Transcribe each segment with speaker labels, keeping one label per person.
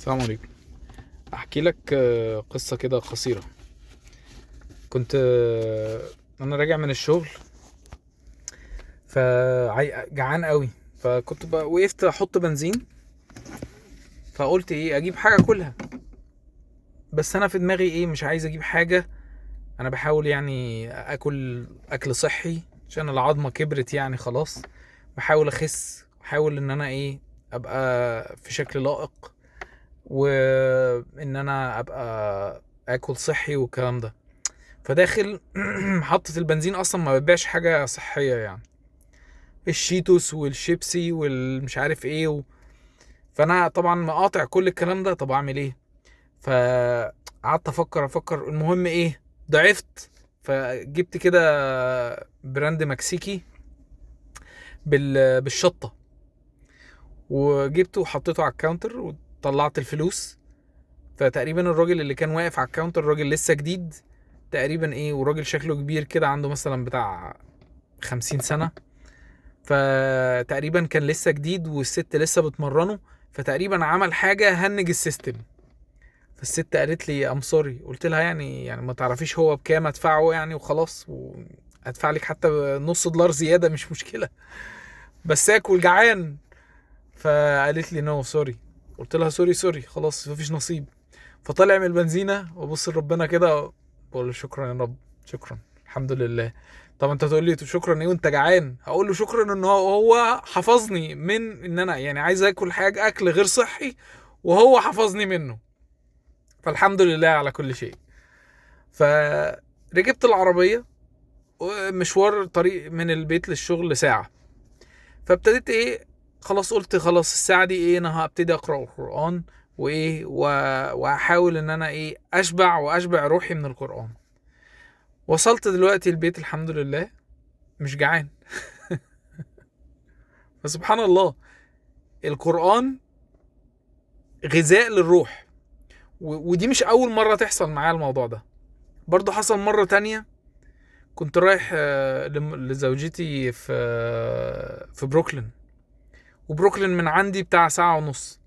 Speaker 1: السلام عليكم. احكي لك قصة كده قصيرة. كنت انا راجع من الشغل، جعان قوي. فكنت وقفت احط بنزين، فقلت ايه اجيب حاجة اكلها. بس انا في دماغي ايه مش عايز اجيب حاجة. انا بحاول يعني اكل اكل صحي عشان العظمة كبرت يعني خلاص. بحاول اخس، بحاول ان انا ايه ابقى في شكل لائق، وان انا ابقى اكل صحي والكلام ده. فداخل محطة البنزين اصلا ما بتبيعش حاجة صحية يعني، الشيتوس والشيبسي والمش عارف ايه فانا طبعا مقاطع كل الكلام ده. طب اعمل ايه؟ فقعدت افكر المهم ايه، ضعفت. فجبت كده براند مكسيكي بالشطة، وجبته وحطيته على الكاونتر وطلعت الفلوس. فتقريبا الراجل اللي كان واقف على الكاونتر راجل لسه جديد تقريبا ايه، وراجل شكله كبير كده، عنده مثلا بتاع 50 سنة. فتقريبا كان لسه جديد والست لسه بتمرنه، فتقريبا عمل حاجة هنج السيستم. فالست قالت لي ام سوري. قلت لها يعني ما تعرفيش هو بكام ادفعه يعني وخلاص، وادفع لك حتى نص دولار زيادة مش مشكلة، بس اكل جعان. فقالت لي نو سوري. قلت لها سوري خلاص مفيش نصيب. فطلع من البنزينة وابص لربنا كده، بقول له شكرا يا رب، شكرا الحمد لله. طب انت تقول لي شكرا ايه وانت جعان؟ هقول له شكرا ان هو حفظني من ان انا يعني عايز اكل حاجه اكل غير صحي، وهو حفظني منه. فالحمد لله على كل شيء. فركبت العربيه، مشوار طريق من البيت للشغل ساعه. فابتديت ايه، خلاص قلت خلاص الساعه دي ايه انا هبتدي اقرا القران وايه وهحاول ان انا ايه اشبع روحي من القران. وصلت دلوقتي البيت الحمد لله، مش جعان. فسبحان الله، القرآن غذاء للروح. ودي مش أول مرة تحصل معايا الموضوع ده، برضو حصل مرة تانية. كنت رايح لزوجتي في بروكلين، وبروكلين من عندي بتاع ساعة ونص.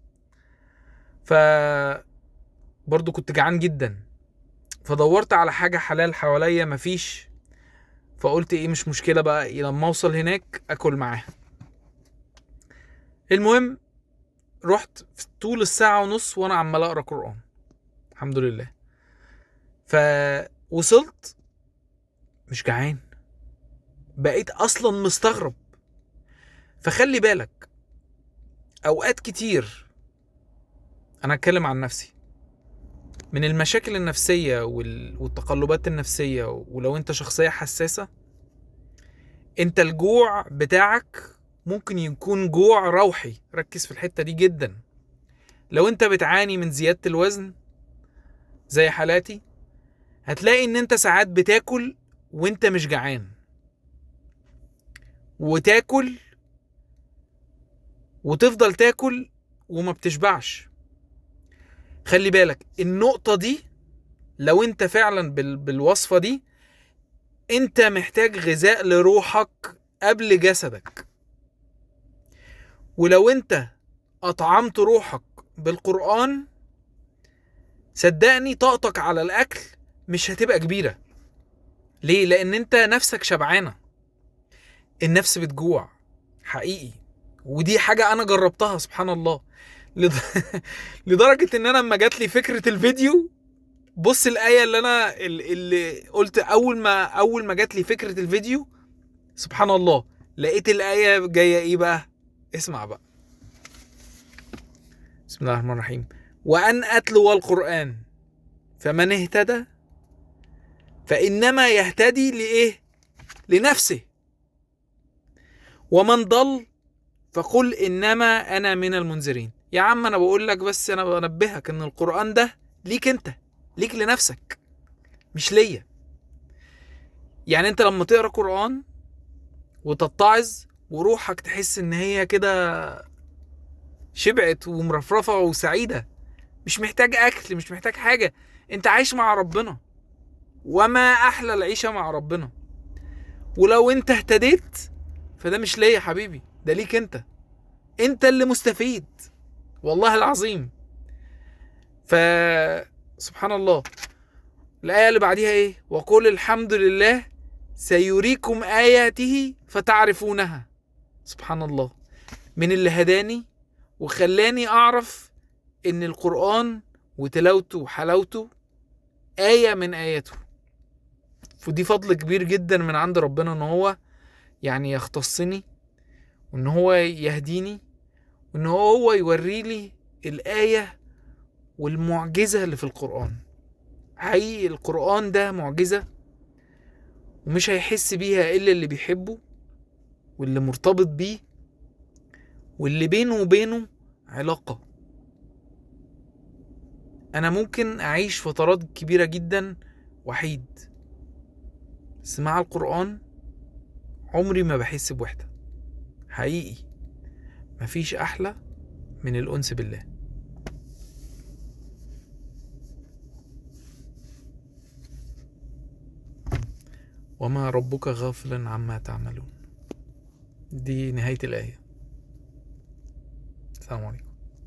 Speaker 1: ف برضو كنت جعان جدا، فدورت على حاجة حلال حواليا مفيش. فقلت ايه مش مشكلة بقى لما اوصل هناك اكل معاها. المهم رحت في طول الساعة ونص وانا عمال اقرا قرآن الحمد لله. فوصلت مش جعان، بقيت اصلا مستغرب. فخلي بالك، اوقات كتير انا اتكلم عن نفسي، من المشاكل النفسية والتقلبات النفسية، ولو انت شخصية حساسة، انت الجوع بتاعك ممكن يكون جوع روحي. ركز في الحتة دي جدا. لو انت بتعاني من زيادة الوزن زي حالاتي، هتلاقي ان انت ساعات بتاكل وانت مش جعان، وتاكل وتفضل تاكل وما بتشبعش. خلي بالك النقطة دي، لو انت فعلا بالوصفة دي، انت محتاج غذاء لروحك قبل جسدك. ولو انت اطعمت روحك بالقرآن، صدقني طاقتك على الاكل مش هتبقى كبيرة. ليه؟ لان انت نفسك شبعانة. النفس بتجوع حقيقي، ودي حاجة انا جربتها سبحان الله. لدرجة ان انا لما جات لي فكرة الفيديو، بص الآية اللي قلت أول ما جات لي فكرة الفيديو، سبحان الله لقيت الآية جاية إيه بقى؟ اسمع بقى. بسم الله الرحمن الرحيم. وأن أتلو القرآن فمن اهتدى فإنما يهتدي لإيه؟ لنفسه، ومن ضل فقل إنما أنا من المنذرين. يا عم أنا بقول لك، بس أنا بنبهك إن القرآن ده ليك أنت، ليك لنفسك مش ليا. يعني أنت لما تقرأ قرآن وتتعظ وروحك تحس ان هي كده شبعت ومرفرفة وسعيدة، مش محتاج اكل، مش محتاج حاجة، انت عايش مع ربنا. وما احلى العيشة مع ربنا. ولو انت اهتديت فده مش ليا يا حبيبي، ده ليك انت. انت اللي مستفيد والله العظيم. فسبحان الله. الآية اللي بعديها ايه؟ وقل الحمد لله سيريكم آياته فتعرفونها. سبحان الله، من اللي هداني وخلاني أعرف إن القرآن وتلاوته وحلاوته آية من آياته. ودي فضل كبير جدا من عند ربنا، إن هو يعني يختصني، وإن هو يهديني، وإن هو يوريلي الآية والمعجزة اللي في القرآن. حقيقي القرآن ده معجزة، ومش هيحس بيها إلا اللي بيحبه واللي مرتبط بيه واللي بينه وبينه علاقة. أنا ممكن أعيش فترات كبيرة جدا وحيد، بس مع القرآن عمري ما بحس بوحدة. حقيقي مفيش أحلى من الأنس بالله. وما ربك غافلا عما تعملون. دي نهاية الآية. السلام عليكم.